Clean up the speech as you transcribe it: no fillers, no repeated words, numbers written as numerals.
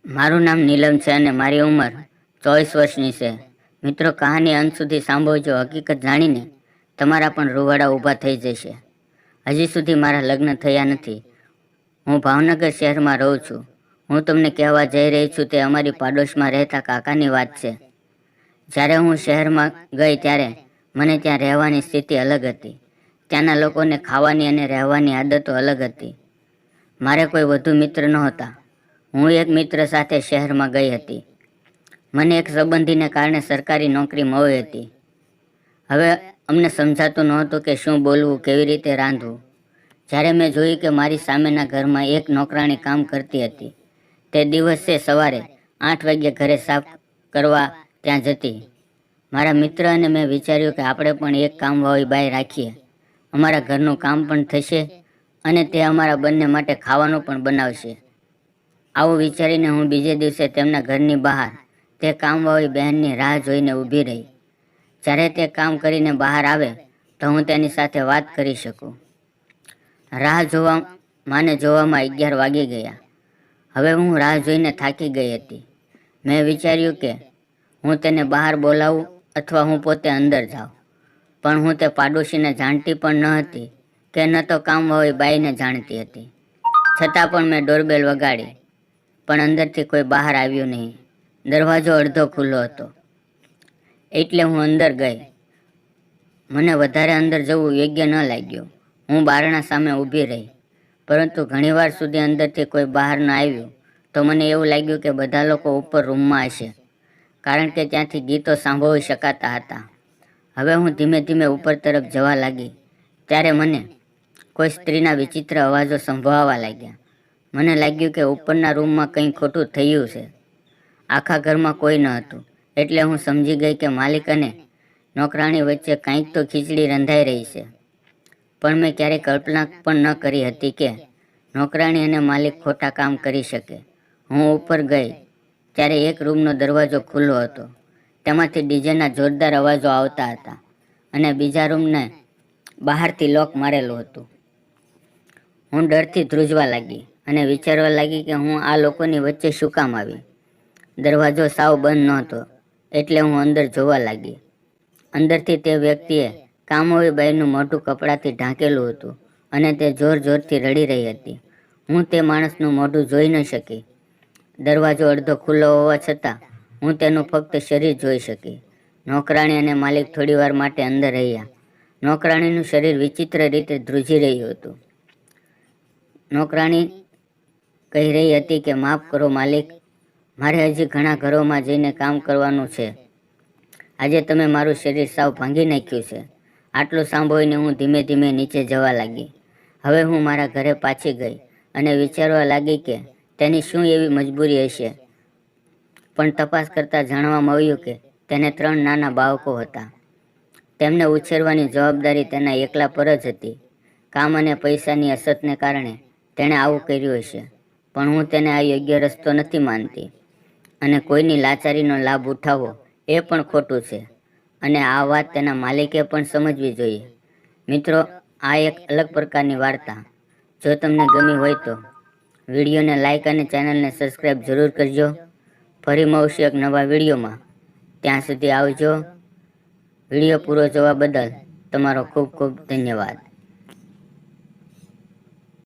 મારું નામ નીલમ છે અને મારી ઉંમર 24 વર્ષની છે. મિત્રો, કહાની અંત સુધી સાંભળજો. હકીકત જાણીને તમારા પણ રૂવાડા ઊભા થઈ જશે. હજી સુધી મારા લગ્ન થયા નથી. હું ભાવનગર શહેરમાં રહું છું. હું તમને કહેવા જઈ રહી છું તે અમારી પાડોશમાં રહેતા કાકાની વાત છે. જ્યારે હું શહેરમાં ગઈ ત્યારે મને ત્યાં રહેવાની સ્થિતિ અલગ હતી. ત્યાંના લોકોને ખાવાની અને રહેવાની આદતો અલગ હતી. મારે કોઈ વધુ મિત્ર નહોતા. હું એક મિત્ર સાથે શહેરમાં ગઈ હતી. મને એક સંબંધીને કારણે સરકારી નોકરી મળી હતી. હવે અમને સમજાતું નહોતું કે શું બોલવું, કેવી રીતે રાંધવું. જ્યારે મેં જોયું કે મારી સામેના ઘરમાં એક નોકરાણી કામ કરતી હતી. તે દિવસે સવારે 8 વાગ્યે ઘરે સાફ કરવા ત્યાં જતી. મારા મિત્ર અને મેં વિચાર્યું કે આપણે પણ એક કામવાળી બાઈ રાખીએ. અમારા ઘરનું કામ પણ થશે અને તે અમારા બંને માટે ખાવાનું પણ બનાવશે. આવું વિચારીને હું બીજે દિવસે તેમના ઘરની બહાર તે કામવાળી બહેનની રાહ જોઈને ઊભી રહી. જ્યારે તે કામ કરીને બહાર આવે તો હું તેની સાથે વાત કરી શકું. માને જોવામાં 11 વાગી ગયા. હવે હું રાહ જોઈને થાકી ગઈ હતી. મેં વિચાર્યું કે હું તેને બહાર બોલાવું અથવા હું પોતે અંદર જાઉં. પણ હું તે પાડોશીને જાણતી પણ ન હતી કે ન તો કામવાળી બાઈને જાણતી હતી. છતાં પણ મેં ડોરબેલ વગાડી, પણ અંદરથી કોઈ બહાર આવ્યું નહીં. દરવાજો અડધો ખુલ્લો હતો એટલે હું અંદર ગઈ. મને વધારે અંદર જવું યોગ્ય ન લાગ્યું. હું બારણા સામે ઊભી રહી, પરંતુ ઘણીવાર સુધી અંદરથી કોઈ બહાર ન આવ્યું તો મને એવું લાગ્યું કે બધા લોકો ઉપર રૂમમાં હશે, કારણ કે ત્યાંથી ગીતો સાંભળી શકાતા હતા. હવે હું ધીમે ધીમે ઉપર તરફ જવા લાગી ત્યારે મને કોઈ સ્ત્રીના વિચિત્ર અવાજો સંભળાવા લાગ્યા. મને લાગ્યું કે ઉપરના રૂમમાં કંઈ ખોટું થયું છે. આખા ઘરમાં કોઈ ન હતું એટલે હું સમજી ગઈ કે માલિક અને નોકરાણી વચ્ચે કંઈક તો ખીચડી રંધાઈ રહી છે. પણ મેં ક્યારેય કલ્પના પણ ન કરી હતી કે નોકરાણી અને માલિક ખોટા કામ કરી શકે. હું ઉપર ગઈ ત્યારે એક રૂમનો દરવાજો ખુલ્લો હતો. તેમાંથી ડીજેના જોરદાર અવાજો આવતા હતા અને બીજા રૂમને બહારથી લોક મારેલું હતું. હું ડરથી ધ્રુજવા લાગી અને વિચારવા લાગી કે હું આ લોકોની વચ્ચે શું કામ આવી. દરવાજો સાવ બંધ નહોતો એટલે હું અંદર જોવા લાગી. અંદરથી તે વ્યક્તિએ કામવાળી બાઈનું મોઢું કપડાથી ઢાંકેલું હતું અને તે જોર જોરથી રડી રહી હતી. હું તે માણસનું મોઢું જોઈ ન શકી. દરવાજો અડધો ખુલ્લો હોવા છતાં હું તેનું ફક્ત શરીર જોઈ શકી. નોકરાણી અને માલિક થોડીવાર માટે અંદર રહ્યા. નોકરાણીનું શરીર વિચિત્ર રીતે ધ્રુજી રહ્યું હતું. નોકરાણી કહી રહી હતી કે માફ કરો માલિક, મારે હજી ઘણા ઘરોમાં જઈને કામ કરવાનું છે. આજે તમે મારું શરીર સાવ ભાંગી નાખ્યું છે. આટલું સાંભળીને હું ધીમે ધીમે નીચે જવા લાગી. હવે હું મારા ઘરે પાછી ગઈ અને વિચારવા લાગી કે તેની શું એવી મજબૂરી હશે. પણ તપાસ કરતાં જાણવા મળ્યું કે તેને 3 નાના બાળકો હતા. તેમને ઉછેરવાની જવાબદારી તેના એકલા પર જ હતી. કામ અને પૈસાની અછતને કારણે તેણે આવું કર્યું હશે. પણ હું તેને આ યોગ્ય રસ્તો નથી માનતી અને કોઈની લાચારીનો લાભ ઉઠાવવો એ પણ ખોટું છે અને આ વાત તેના માલિકે પણ સમજવી જોઈએ. મિત્રો, આ એક અલગ પ્રકારની વાર્તા. જો તમને ગમી હોય તો વિડીયોને લાઈક અને ચેનલને સબસ્ક્રાઈબ જરૂર કરજો. ફરી મળશું એક નવા વિડીયોમાં. ત્યાં સુધી આવજો. વિડીયો પૂરો જોવા બદલ તમારો ખૂબ ખૂબ ધન્યવાદ.